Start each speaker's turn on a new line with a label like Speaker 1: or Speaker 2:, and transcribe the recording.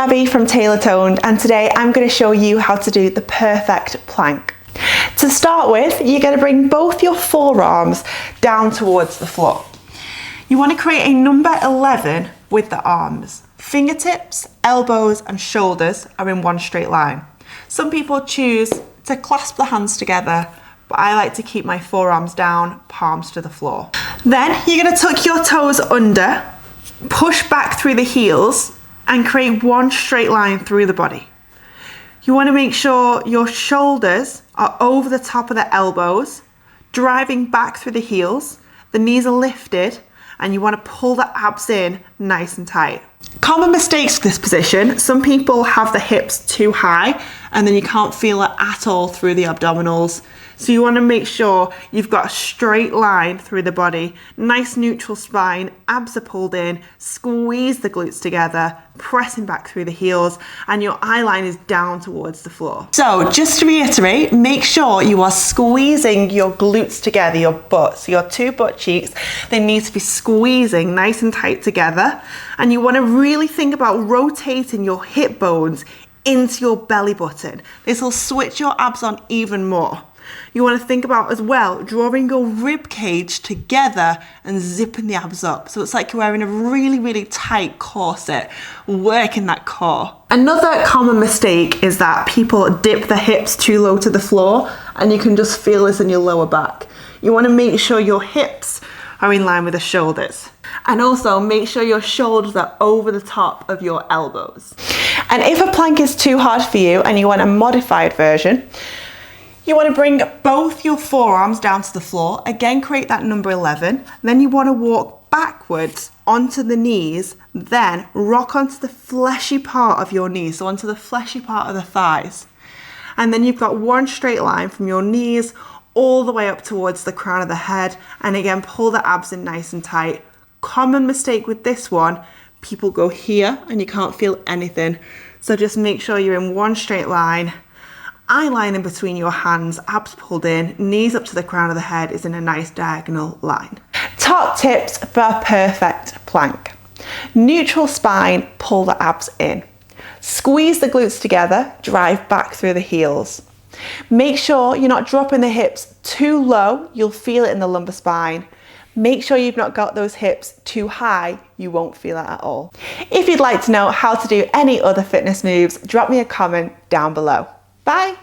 Speaker 1: Abby from TaylorToned, and today I'm going to show you how to do the perfect plank. To start with, you're going to bring both your forearms down towards the floor. You want to create a number 11 with the arms. Fingertips, elbows and shoulders are in one straight line. Some people choose to clasp the hands together, but I like to keep my forearms down, palms to the floor. Then you're going to tuck your toes under, push back through the heels and create one straight line through the body. You want to make sure your shoulders are over the top of the elbows, driving back through the heels, the knees are lifted, and you want to pull the abs in nice and tight. Common mistakes with this position: some people have the hips too high and then you can't feel it at all through the abdominals. So you want to make sure you've got a straight line through the body, nice neutral spine, abs are pulled in, squeeze the glutes together, pressing back through the heels, and your eye line is down towards the floor. So just to reiterate, make sure you are squeezing your glutes together, your butt. So your two butt cheeks, they need to be squeezing nice and tight together. And you want to really think about rotating your hip bones into your belly button. This will switch your abs on even more. You want to think about as well drawing your rib cage together and zipping the abs up. So it's like you're wearing a really, really tight corset, working that core. Another common mistake is that people dip the hips too low to the floor, and you can just feel this in your lower back. You want to make sure your hips are in line with the shoulders. And also make sure your shoulders are over the top of your elbows. And if a plank is too hard for you and you want a modified version, you want to bring both your forearms down to the floor. Again, create that number 11. Then you want to walk backwards onto the knees, then rock onto the fleshy part of your knees, so onto the fleshy part of the thighs. And then you've got one straight line from your knees all the way up towards the crown of the head. And again, pull the abs in nice and tight. Common mistake with this one, people go here and you can't feel anything. So just make sure you're in one straight line. Eye line in between your hands, abs pulled in, knees up to the crown of the head is in a nice diagonal line. Top tips for a perfect plank. Neutral spine, pull the abs in. Squeeze the glutes together, drive back through the heels. Make sure you're not dropping the hips too low, you'll feel it in the lumbar spine. Make sure you've not got those hips too high, you won't feel it at all. If you'd like to know how to do any other fitness moves, drop me a comment down below. Bye!